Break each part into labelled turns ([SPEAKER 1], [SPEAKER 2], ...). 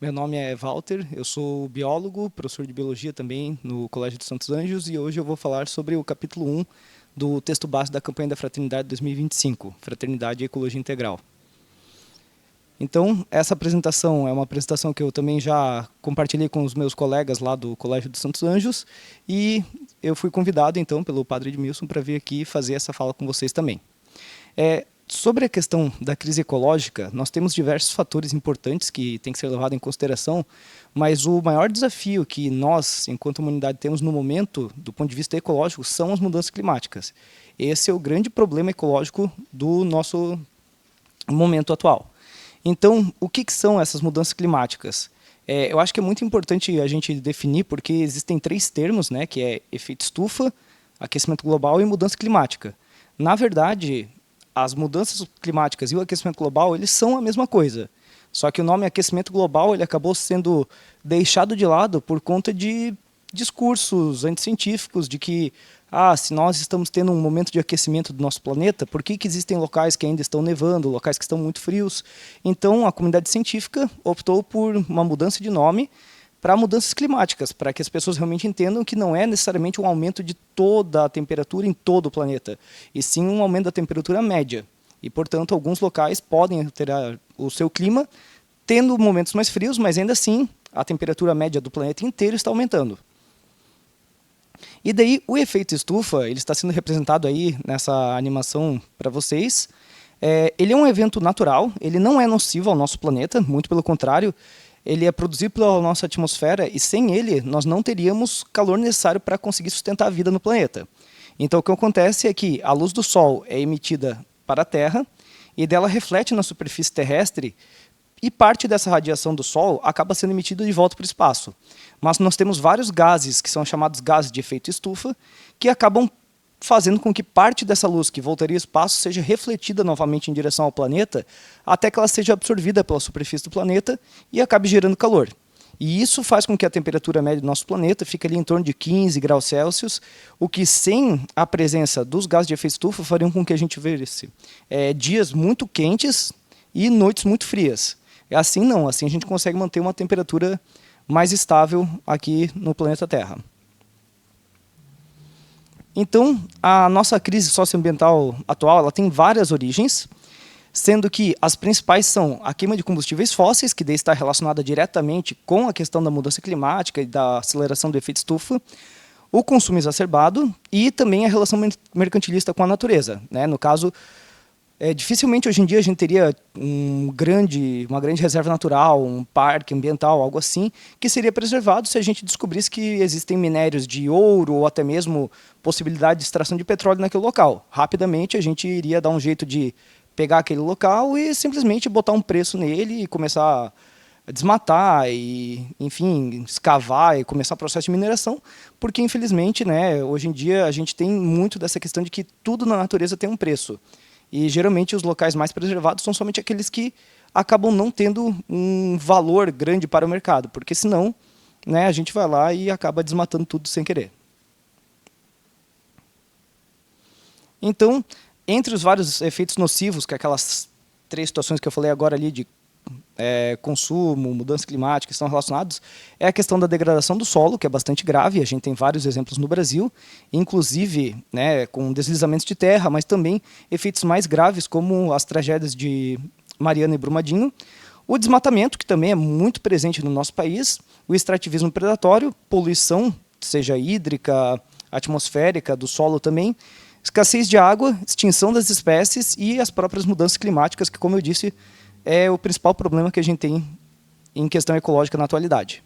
[SPEAKER 1] Meu nome é Walter, eu sou biólogo, professor de biologia também no Colégio dos Santos Anjos e hoje eu vou falar sobre o capítulo 1 do texto base da campanha da Fraternidade 2025, Fraternidade e Ecologia Integral. Então, essa apresentação é uma apresentação que eu também já compartilhei com os meus colegas lá do Colégio dos Santos Anjos e eu fui convidado então pelo Padre Edmilson para vir aqui fazer essa fala com vocês também. Sobre a questão da crise ecológica, nós temos diversos fatores importantes que têm que ser levados em consideração, mas o maior desafio que nós, enquanto humanidade, temos no momento, do ponto de vista ecológico, são as mudanças climáticas. Esse é o grande problema ecológico do nosso momento atual. Então, o que são essas mudanças climáticas? Eu acho que é muito importante a gente definir, porque existem três termos, né, que é efeito estufa, aquecimento global e mudança climática. Na verdade, as mudanças climáticas e o aquecimento global, eles são a mesma coisa. Só que o nome aquecimento global ele acabou sendo deixado de lado por conta de discursos anticientíficos de que se nós estamos tendo um momento de aquecimento do nosso planeta, por que existem locais que ainda estão nevando, locais que estão muito frios? Então, a comunidade científica optou por uma mudança de nome para mudanças climáticas, para que as pessoas realmente entendam que não é necessariamente um aumento de toda a temperatura em todo o planeta, e sim um aumento da temperatura média. E, portanto, alguns locais podem alterar o seu clima, tendo momentos mais frios, mas ainda assim a temperatura média do planeta inteiro está aumentando. E daí o efeito estufa, ele está sendo representado aí nessa animação para vocês. Ele é um evento natural, ele não é nocivo ao nosso planeta, muito pelo contrário, ele é produzido pela nossa atmosfera e sem ele nós não teríamos calor necessário para conseguir sustentar a vida no planeta. Então o que acontece é que a luz do Sol é emitida para a Terra e dela reflete na superfície terrestre e parte dessa radiação do Sol acaba sendo emitida de volta para o espaço. Mas nós temos vários gases, que são chamados gases de efeito estufa, que acabam fazendo com que parte dessa luz que voltaria ao espaço seja refletida novamente em direção ao planeta, até que ela seja absorvida pela superfície do planeta e acabe gerando calor. E isso faz com que a temperatura média do nosso planeta fique ali em torno de 15 graus Celsius, o que sem a presença dos gases de efeito estufa fariam com que a gente visse dias muito quentes e noites muito frias. Assim não, assim a gente consegue manter uma temperatura mais estável aqui no planeta Terra. Então, a nossa crise socioambiental atual ela tem várias origens, sendo que as principais são a queima de combustíveis fósseis, que daí está relacionada diretamente com a questão da mudança climática e da aceleração do efeito estufa, o consumo exacerbado e também a relação mercantilista com a natureza. No caso, dificilmente hoje em dia a gente teria uma grande reserva natural, um parque ambiental, algo assim, que seria preservado se a gente descobrisse que existem minérios de ouro ou até mesmo possibilidade de extração de petróleo naquele local. Rapidamente a gente iria dar um jeito de pegar aquele local e simplesmente botar um preço nele e começar a desmatar e, enfim, escavar e começar o processo de mineração, porque infelizmente, hoje em dia a gente tem muito dessa questão de que tudo na natureza tem um preço. E geralmente os locais mais preservados são somente aqueles que acabam não tendo um valor grande para o mercado, porque senão a gente vai lá e acaba desmatando tudo sem querer. Então, entre os vários efeitos nocivos, que é aquelas três situações que eu falei agora ali de consumo, mudança climática, que estão relacionados, é a questão da degradação do solo, que é bastante grave, a gente tem vários exemplos no Brasil, inclusive com deslizamentos de terra, mas também efeitos mais graves, como as tragédias de Mariana e Brumadinho, o desmatamento, que também é muito presente no nosso país, o extrativismo predatório, poluição, seja hídrica, atmosférica, do solo também, escassez de água, extinção das espécies e as próprias mudanças climáticas, que, como eu disse, é o principal problema que a gente tem em questão ecológica na atualidade.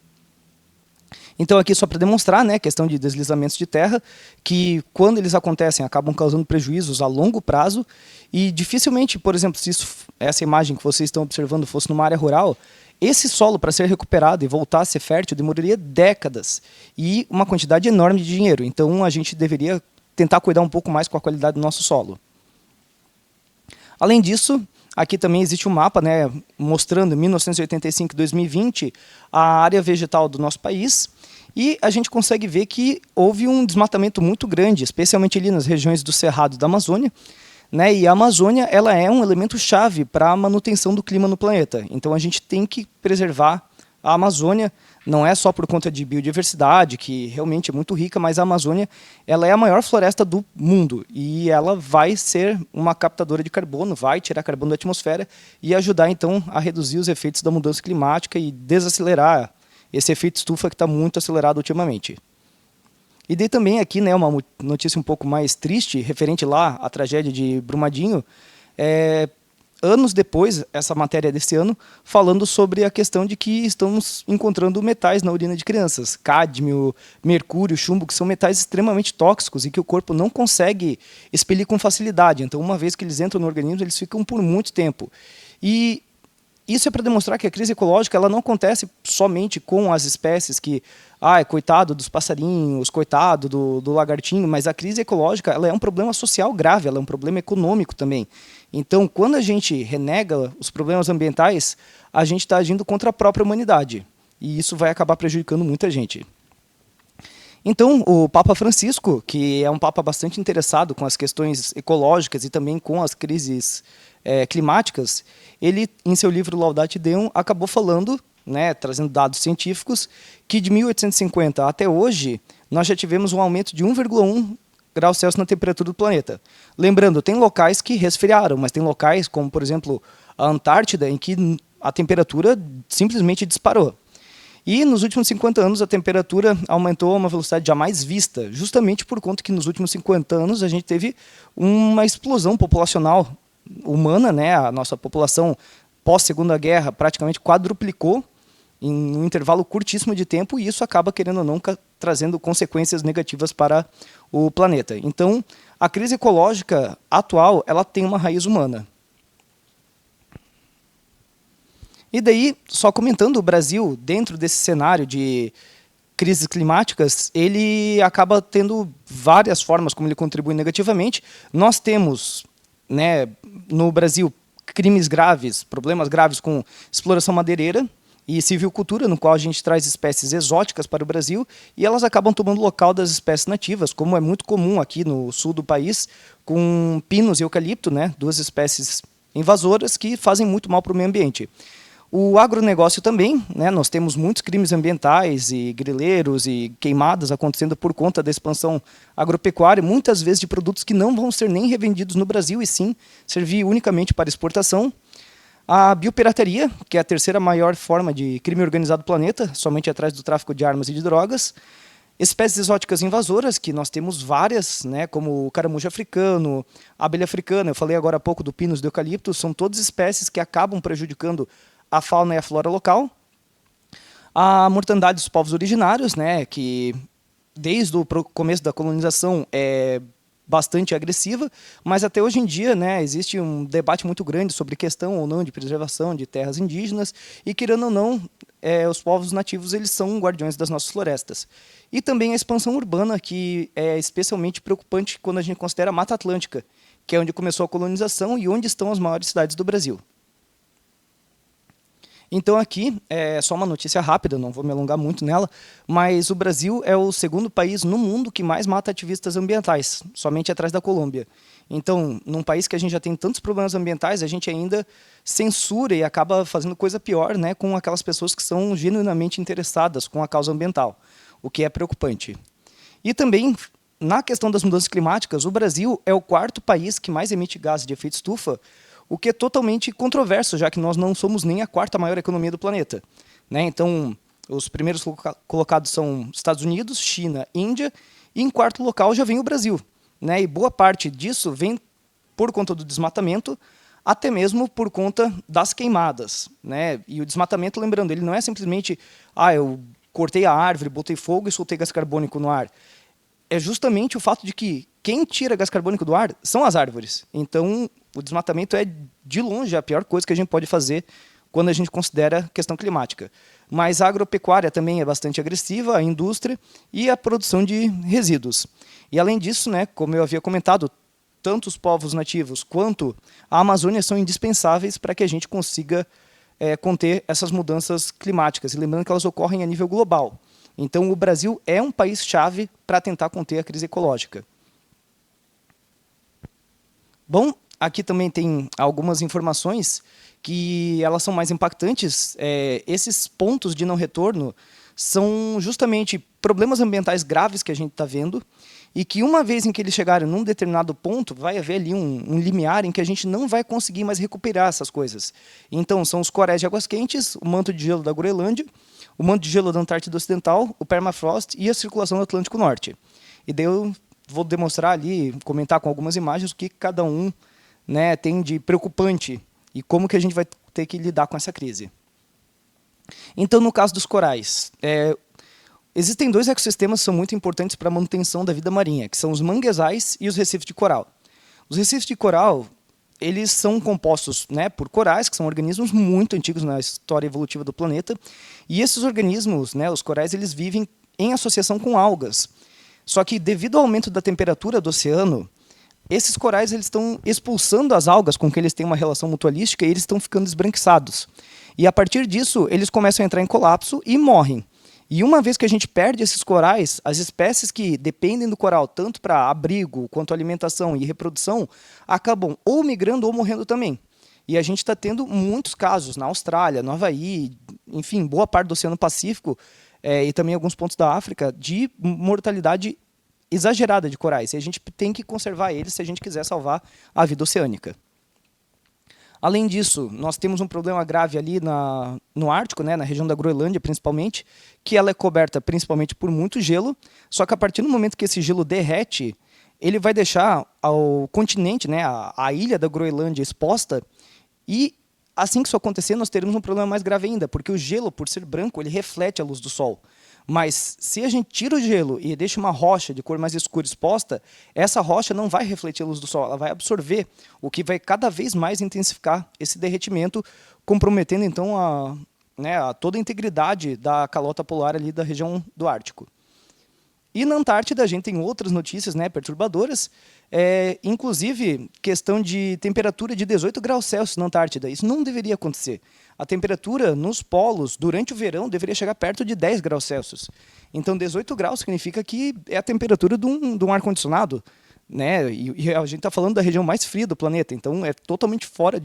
[SPEAKER 1] Então, aqui só para demonstrar a questão de deslizamentos de terra, que quando eles acontecem, acabam causando prejuízos a longo prazo, e dificilmente, por exemplo, se essa imagem que vocês estão observando fosse numa área rural, esse solo, para ser recuperado e voltar a ser fértil, demoraria décadas, e uma quantidade enorme de dinheiro. Então, a gente deveria tentar cuidar um pouco mais com a qualidade do nosso solo. Além disso, aqui também existe um mapa mostrando 1985 e 2020 a área vegetal do nosso país e a gente consegue ver que houve um desmatamento muito grande, especialmente ali nas regiões do Cerrado da Amazônia, E a Amazônia ela é um elemento chave para a manutenção do clima no planeta. Então a gente tem que preservar a Amazônia não é só por conta de biodiversidade, que realmente é muito rica, mas a Amazônia ela é a maior floresta do mundo e ela vai ser uma captadora de carbono, vai tirar carbono da atmosfera e ajudar, então, a reduzir os efeitos da mudança climática e desacelerar esse efeito estufa que está muito acelerado ultimamente. E daí também aqui, né, uma notícia um pouco mais triste, referente lá à tragédia de Brumadinho, anos depois, essa matéria desse ano, falando sobre a questão de que estamos encontrando metais na urina de crianças, cádmio, mercúrio, chumbo, que são metais extremamente tóxicos e que o corpo não consegue expelir com facilidade. Então, uma vez que eles entram no organismo, eles ficam por muito tempo. E isso é para demonstrar que a crise ecológica ela não acontece somente com as espécies que, coitado dos passarinhos, coitado do lagartinho, mas a crise ecológica ela é um problema social grave, ela é um problema econômico também. Então, quando a gente renega os problemas ambientais, a gente está agindo contra a própria humanidade. E isso vai acabar prejudicando muita gente. Então, o Papa Francisco, que é um papa bastante interessado com as questões ecológicas e também com as crises climáticas, ele, em seu livro Laudate Deum, acabou falando, né, trazendo dados científicos, que de 1850 até hoje, nós já tivemos um aumento de 1,1 graus Celsius na temperatura do planeta. Lembrando, tem locais que resfriaram, mas tem locais, como por exemplo a Antártida, em que a temperatura simplesmente disparou. E nos últimos 50 anos a temperatura aumentou a uma velocidade jamais vista, justamente por conta que nos últimos 50 anos a gente teve uma explosão populacional humana, né? A nossa população pós-Segunda Guerra praticamente quadruplicou em um intervalo curtíssimo de tempo e isso acaba, querendo ou não, trazendo consequências negativas para o planeta. Então, a crise ecológica atual ela tem uma raiz humana. E daí, só comentando, o Brasil, dentro desse cenário de crises climáticas, ele acaba tendo várias formas como ele contribui negativamente. Nós temos, né, no Brasil, crimes graves, problemas graves com exploração madeireira e silvicultura, no qual a gente traz espécies exóticas para o Brasil e elas acabam tomando o local das espécies nativas, como é muito comum aqui no sul do país, com pinos e eucalipto, né, duas espécies invasoras que fazem muito mal para o meio ambiente. O agronegócio também, né, nós temos muitos crimes ambientais e grileiros e queimadas acontecendo por conta da expansão agropecuária, muitas vezes de produtos que não vão ser nem revendidos no Brasil e sim servir unicamente para exportação. A biopirataria, que é a terceira maior forma de crime organizado do planeta, somente atrás do tráfico de armas e de drogas. Espécies exóticas invasoras, que nós temos várias, né, como o caramujo africano, a abelha africana, eu falei agora há pouco do pinus do eucalipto, são todas espécies que acabam prejudicando a fauna e a flora local. A mortandade dos povos originários, né, que desde o começo da colonização é bastante agressiva, mas até hoje em dia, né, existe um debate muito grande sobre questão ou não de preservação de terras indígenas e, querendo ou não, os povos nativos eles são guardiões das nossas florestas. E também a expansão urbana, que é especialmente preocupante quando a gente considera a Mata Atlântica, que é onde começou a colonização e onde estão as maiores cidades do Brasil. Então aqui, é só uma notícia rápida, não vou me alongar muito nela, mas o Brasil é o segundo país no mundo que mais mata ativistas ambientais, somente atrás da Colômbia. Então, num país que a gente já tem tantos problemas ambientais, a gente ainda censura e acaba fazendo coisa pior, né, com aquelas pessoas que são genuinamente interessadas com a causa ambiental, o que é preocupante. E também, na questão das mudanças climáticas, o Brasil é o quarto país que mais emite gases de efeito estufa, o que é totalmente controverso, já que nós não somos nem a quarta maior economia do planeta, né? Então, os primeiros colocados são Estados Unidos, China, Índia, e em quarto local já vem o Brasil, né? E boa parte disso vem por conta do desmatamento, até mesmo por conta das queimadas, né? E o desmatamento, lembrando, ele não é simplesmente eu cortei a árvore, botei fogo e soltei gás carbônico no ar. É justamente o fato de que quem tira gás carbônico do ar são as árvores. Então, o desmatamento é, de longe, a pior coisa que a gente pode fazer quando a gente considera a questão climática. Mas a agropecuária também é bastante agressiva, a indústria e a produção de resíduos. E, além disso, né, como eu havia comentado, tanto os povos nativos quanto a Amazônia são indispensáveis para que a gente consiga conter essas mudanças climáticas. E lembrando que elas ocorrem a nível global. Então, o Brasil é um país-chave para tentar conter a crise ecológica. Bom, aqui também tem algumas informações que elas são mais impactantes. Esses pontos de não retorno são justamente problemas ambientais graves que a gente está vendo e que uma vez em que eles chegarem num determinado ponto, vai haver ali um limiar em que a gente não vai conseguir mais recuperar essas coisas. Então, são os corais de águas quentes, o manto de gelo da Groenlândia, o manto de gelo da Antártida Ocidental, o permafrost e a circulação do Atlântico Norte. E daí eu vou demonstrar ali, comentar com algumas imagens o que cada um, né, tem de preocupante e como que a gente vai ter que lidar com essa crise. Então, no caso dos corais, existem 2 ecossistemas que são muito importantes para a manutenção da vida marinha, que são os manguezais e os recifes de coral. Os recifes de coral, eles são compostos, né, por corais, que são organismos muito antigos na história evolutiva do planeta, e esses organismos, né, os corais, eles vivem em associação com algas. Só que, devido ao aumento da temperatura do oceano, esses corais eles estão expulsando as algas com que eles têm uma relação mutualística e eles estão ficando esbranquiçados. E, a partir disso, eles começam a entrar em colapso e morrem. E uma vez que a gente perde esses corais, as espécies que dependem do coral, tanto para abrigo, quanto alimentação e reprodução, acabam ou migrando ou morrendo também. E a gente está tendo muitos casos na Austrália, no Havaí, enfim, boa parte do Oceano Pacífico e também alguns pontos da África, de mortalidade exagerada de corais. E a gente tem que conservar eles se a gente quiser salvar a vida oceânica. Além disso, nós temos um problema grave ali no Ártico, né, na região da Groenlândia, principalmente, que ela é coberta principalmente por muito gelo, só que a partir do momento que esse gelo derrete, ele vai deixar ao continente, né, a ilha da Groenlândia exposta, e assim que isso acontecer, nós teremos um problema mais grave ainda, porque o gelo, por ser branco, ele reflete a luz do sol. Mas se a gente tira o gelo e deixa uma rocha de cor mais escura exposta, essa rocha não vai refletir a luz do sol, ela vai absorver, o que vai cada vez mais intensificar esse derretimento, comprometendo então a toda a integridade da calota polar ali da região do Ártico. E na Antártida a gente tem outras notícias, né, perturbadoras, inclusive questão de temperatura de 18 graus Celsius na Antártida. Isso não deveria acontecer. A temperatura nos polos, durante o verão, deveria chegar perto de 10 graus Celsius. Então, 18 graus significa que é a temperatura de um ar-condicionado, né? E a gente está falando da região mais fria do planeta, então é totalmente fora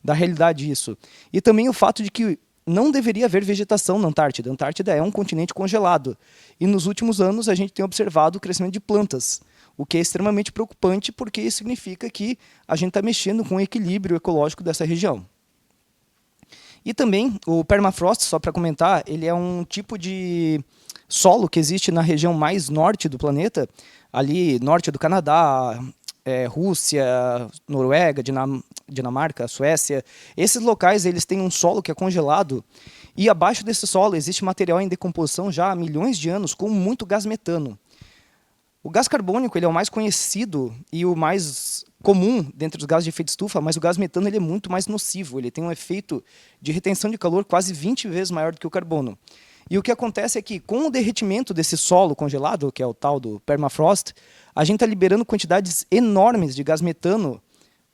[SPEAKER 1] da realidade isso. E também o fato de que não deveria haver vegetação na Antártida. A Antártida é um continente congelado. E nos últimos anos a gente tem observado o crescimento de plantas, o que é extremamente preocupante, porque isso significa que a gente está mexendo com o equilíbrio ecológico dessa região. E também o permafrost, só para comentar, ele é um tipo de solo que existe na região mais norte do planeta, ali norte do Canadá, Rússia, Noruega, Dinamarca, Suécia. Esses locais eles têm um solo que é congelado e abaixo desse solo existe material em decomposição já há milhões de anos com muito gás metano. O gás carbônico ele é o mais conhecido e o mais comum dentre os gases de efeito estufa, mas o gás metano ele é muito mais nocivo. Ele tem um efeito de retenção de calor quase 20 vezes maior do que o carbono. E o que acontece é que, com o derretimento desse solo congelado, que é o tal do permafrost, a gente está liberando quantidades enormes de gás metano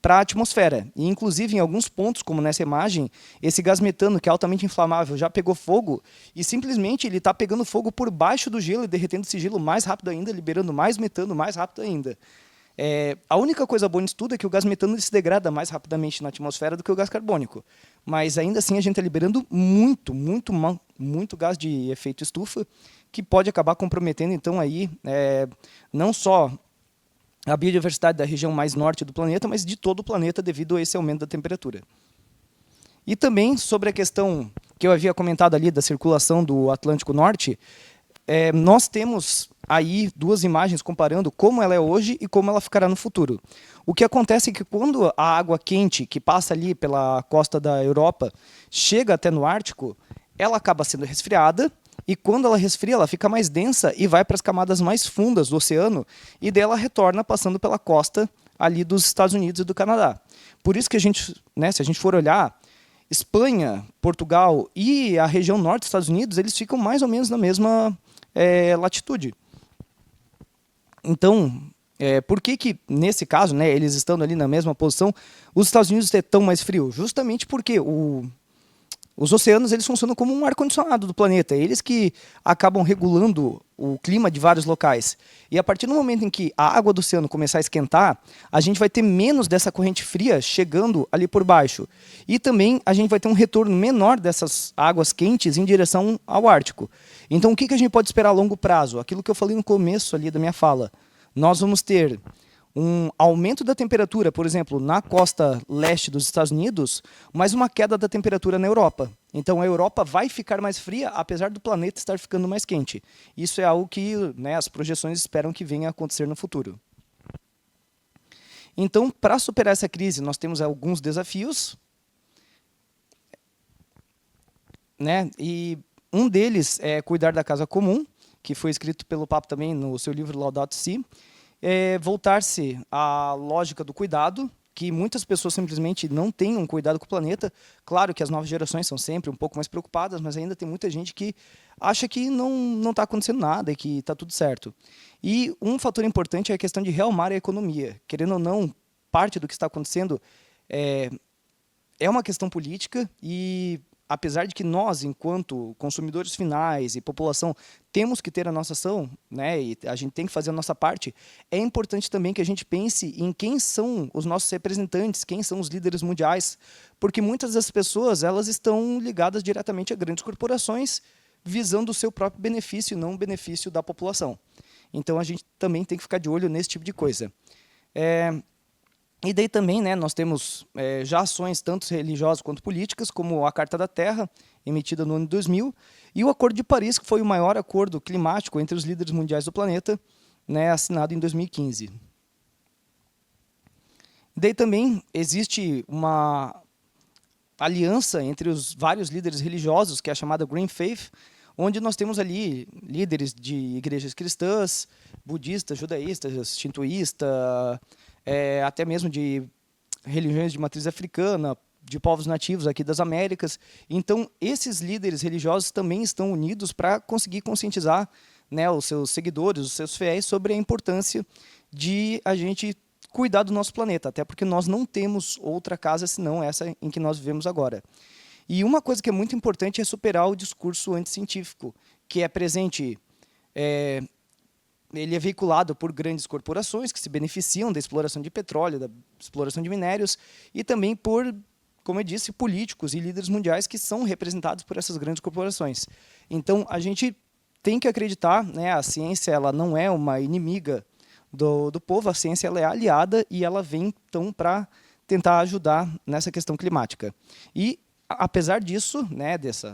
[SPEAKER 1] para a atmosfera. E, inclusive, em alguns pontos, como nessa imagem, esse gás metano, que é altamente inflamável, já pegou fogo e simplesmente ele está pegando fogo por baixo do gelo e derretendo esse gelo mais rápido ainda, liberando mais metano mais rápido ainda. A única coisa boa nisso tudo é que o gás metano ele se degrada mais rapidamente na atmosfera do que o gás carbônico. Mas, ainda assim, a gente está liberando muito gás de efeito estufa, que pode acabar comprometendo, então, aí, não só a biodiversidade da região mais norte do planeta, mas de todo o planeta devido a esse aumento da temperatura. E também sobre a questão que eu havia comentado ali da circulação do Atlântico Norte, nós temos aí 2 imagens comparando como ela é hoje e como ela ficará no futuro. O que acontece é que quando a água quente que passa ali pela costa da Europa chega até no Ártico, ela acaba sendo resfriada, e quando ela resfria, ela fica mais densa e vai para as camadas mais fundas do oceano, e dela retorna passando pela costa ali dos Estados Unidos e do Canadá. Por isso que a gente, né, se a gente for olhar, Espanha, Portugal e a região norte dos Estados Unidos, eles ficam mais ou menos na mesma latitude. Então, por que nesse caso, né, eles estando ali na mesma posição, os Estados Unidos é tão mais frio? Justamente porque o Os oceanos, eles funcionam como um ar-condicionado do planeta. Eles que acabam regulando o clima de vários locais. E a partir do momento em que a água do oceano começar a esquentar, a gente vai ter menos dessa corrente fria chegando ali por baixo. E também a gente vai ter um retorno menor dessas águas quentes em direção ao Ártico. Então, o que a gente pode esperar a longo prazo? Aquilo que eu falei no começo ali da minha fala. Nós vamos ter um aumento da temperatura, por exemplo, na costa leste dos Estados Unidos, mas uma queda da temperatura na Europa. Então a Europa vai ficar mais fria, apesar do planeta estar ficando mais quente. Isso é algo que, né, as projeções esperam que venha a acontecer no futuro. Então, para superar essa crise, nós temos alguns desafios, né? E um deles é cuidar da casa comum, que foi escrito pelo Papa também no seu livro Laudato Si. Voltar-se à lógica do cuidado, que muitas pessoas simplesmente não têm um cuidado com o planeta. Claro que as novas gerações são sempre um pouco mais preocupadas, mas ainda tem muita gente que acha que não está acontecendo nada e que está tudo certo. E um fator importante é a questão de realmar a economia. Querendo ou não, parte do que está acontecendo é uma questão política e, apesar de que nós, enquanto consumidores finais e população, temos que ter a nossa ação, né, e a gente tem que fazer a nossa parte, é importante também que a gente pense em quem são os nossos representantes, quem são os líderes mundiais, porque muitas das pessoas elas estão ligadas diretamente a grandes corporações, visando o seu próprio benefício e não o benefício da população. Então, a gente também tem que ficar de olho nesse tipo de coisa. E daí também, né, nós temos já ações tanto religiosas quanto políticas, como a Carta da Terra, emitida no ano 2000, e o Acordo de Paris, que foi o maior acordo climático entre os líderes mundiais do planeta, né, assinado em 2015. Daí também existe uma aliança entre os vários líderes religiosos, que é a chamada Green Faith, onde nós temos ali líderes de igrejas cristãs, budistas, judaístas, shintoístas, até mesmo de religiões de matriz africana, de povos nativos aqui das Américas. Então, esses líderes religiosos também estão unidos para conseguir conscientizar, né, os seus seguidores, os seus fiéis, sobre a importância de a gente cuidar do nosso planeta, até porque nós não temos outra casa senão essa em que nós vivemos agora. E uma coisa que é muito importante é superar o discurso anticientífico, que é presente... ele é veiculado por grandes corporações que se beneficiam da exploração de petróleo, da exploração de minérios, e também por, como eu disse, políticos e líderes mundiais que são representados por essas grandes corporações. Então, a gente tem que acreditar, né, a ciência ela não é uma inimiga do povo, a ciência ela é aliada e ela vem, então, para tentar ajudar nessa questão climática. E, apesar disso, né, dessa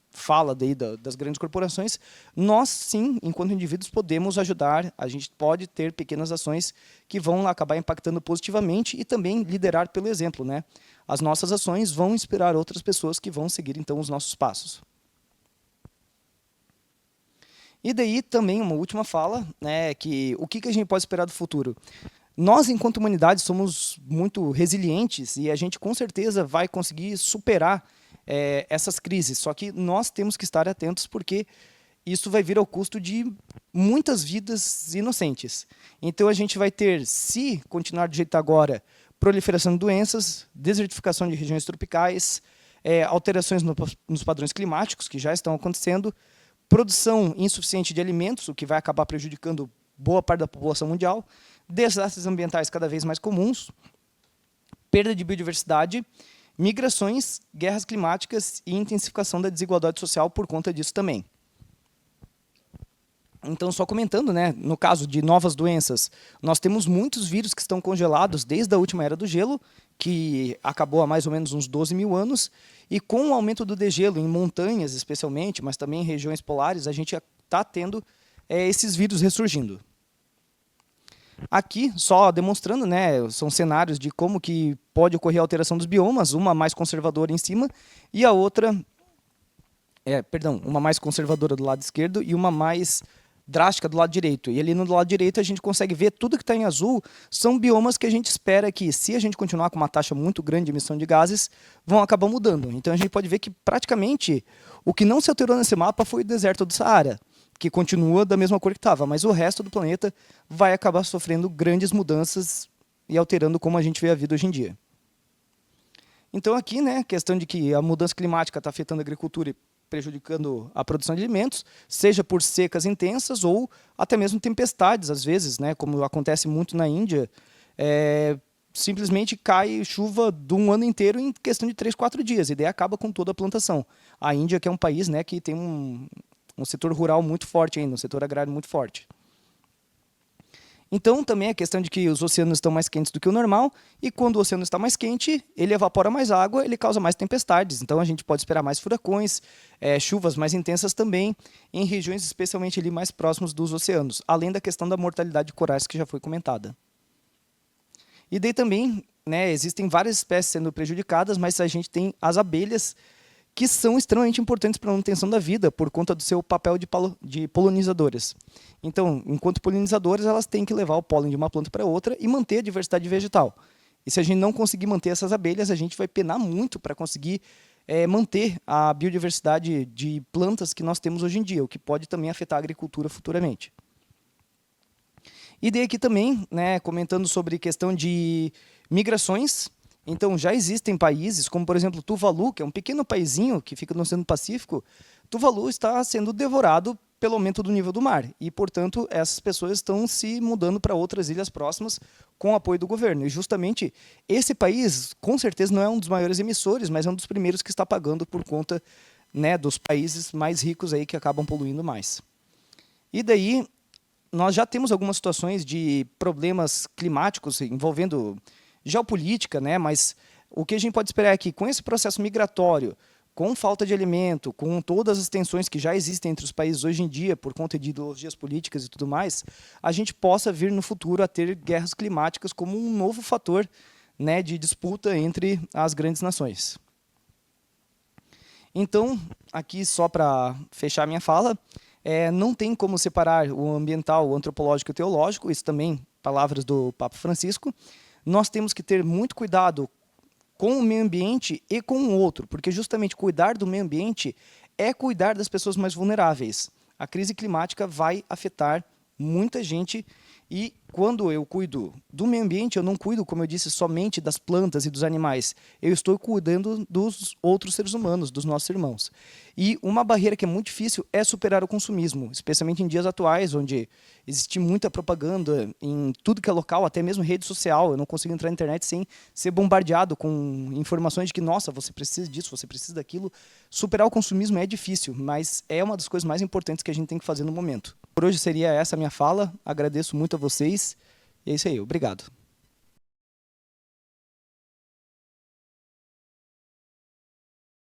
[SPEAKER 1] fala daí das grandes corporações, nós sim, enquanto indivíduos, podemos ajudar, a gente pode ter pequenas ações que vão acabar impactando positivamente e também liderar pelo exemplo, né? As nossas ações vão inspirar outras pessoas que vão seguir, então, os nossos passos. E daí também uma última fala, né, que o que a gente pode esperar do futuro? Nós, enquanto humanidade, somos muito resilientes e a gente, com certeza, vai conseguir superar essas crises. Só que nós temos que estar atentos porque isso vai vir ao custo de muitas vidas inocentes. Então, a gente vai ter, se continuar do jeito que está agora, proliferação de doenças, desertificação de regiões tropicais, alterações nos padrões climáticos, que já estão acontecendo, produção insuficiente de alimentos, o que vai acabar prejudicando boa parte da população mundial, desastres ambientais cada vez mais comuns, perda de biodiversidade, migrações, guerras climáticas e intensificação da desigualdade social por conta disso também. Então, só comentando, né, no caso de novas doenças, nós temos muitos vírus que estão congelados desde a última era do gelo, que acabou há mais ou menos uns 12 mil anos, e com o aumento do degelo em montanhas especialmente, mas também em regiões polares, a gente está tendo esses vírus ressurgindo. Aqui, só demonstrando, né, são cenários de como que pode ocorrer a alteração dos biomas, uma mais conservadora em cima e a outra, uma mais conservadora do lado esquerdo e uma mais drástica do lado direito. E ali no lado direito a gente consegue ver tudo que está em azul são biomas que a gente espera que, se a gente continuar com uma taxa muito grande de emissão de gases, vão acabar mudando. Então a gente pode ver que praticamente o que não se alterou nesse mapa foi o deserto do Saara, que continua da mesma cor que estava, mas o resto do planeta vai acabar sofrendo grandes mudanças e alterando como a gente vê a vida hoje em dia. Então aqui, né, a questão de que a mudança climática está afetando a agricultura e prejudicando a produção de alimentos, seja por secas intensas ou até mesmo tempestades, às vezes, né, como acontece muito na Índia, simplesmente cai chuva de um ano inteiro em questão de 3, 4 dias, e daí acaba com toda a plantação. A Índia, que é um país, né, que tem um setor rural muito forte ainda, um setor agrário muito forte. Então, também a questão de que os oceanos estão mais quentes do que o normal, e quando o oceano está mais quente, ele evapora mais água, ele causa mais tempestades. Então, a gente pode esperar mais furacões, chuvas mais intensas também, em regiões especialmente ali mais próximas dos oceanos, além da questão da mortalidade de corais que já foi comentada. E daí também, né, existem várias espécies sendo prejudicadas, mas a gente tem as abelhas, que são extremamente importantes para a manutenção da vida, por conta do seu papel de polinizadoras. Então, enquanto polinizadoras, elas têm que levar o pólen de uma planta para outra e manter a diversidade vegetal. E se a gente não conseguir manter essas abelhas, a gente vai penar muito para conseguir manter a biodiversidade de plantas que nós temos hoje em dia, o que pode também afetar a agricultura futuramente. E daí aqui também, né, comentando sobre questão de migrações. Então, já existem países, como por exemplo Tuvalu, que é um pequeno paizinho que fica no Oceano Pacífico. Tuvalu está sendo devorado pelo aumento do nível do mar. E, portanto, essas pessoas estão se mudando para outras ilhas próximas com o apoio do governo. E justamente esse país, com certeza, não é um dos maiores emissores, mas é um dos primeiros que está pagando por conta, né, dos países mais ricos aí que acabam poluindo mais. E daí, nós já temos algumas situações de problemas climáticos envolvendo geopolítica, né? Mas o que a gente pode esperar é que com esse processo migratório, com falta de alimento, com todas as tensões que já existem entre os países hoje em dia, por conta de ideologias políticas e tudo mais, a gente possa vir no futuro a ter guerras climáticas como um novo fator, né, de disputa entre as grandes nações. Então, aqui só para fechar minha fala, não tem como separar o ambiental, o antropológico e o teológico, isso também palavras do Papa Francisco. Nós temos que ter muito cuidado com o meio ambiente e com o outro, porque justamente cuidar do meio ambiente é cuidar das pessoas mais vulneráveis. A crise climática vai afetar muita gente e quando eu cuido do meio ambiente, eu não cuido, como eu disse, somente das plantas e dos animais. Eu estou cuidando dos outros seres humanos, dos nossos irmãos. E uma barreira que é muito difícil é superar o consumismo, especialmente em dias atuais, onde existe muita propaganda em tudo que é local, até mesmo rede social. Eu não consigo entrar na internet sem ser bombardeado com informações de que, nossa, você precisa disso, você precisa daquilo. Superar o consumismo é difícil, mas é uma das coisas mais importantes que a gente tem que fazer no momento. Por hoje seria essa a minha fala. Agradeço muito a vocês. E é isso aí. Obrigado.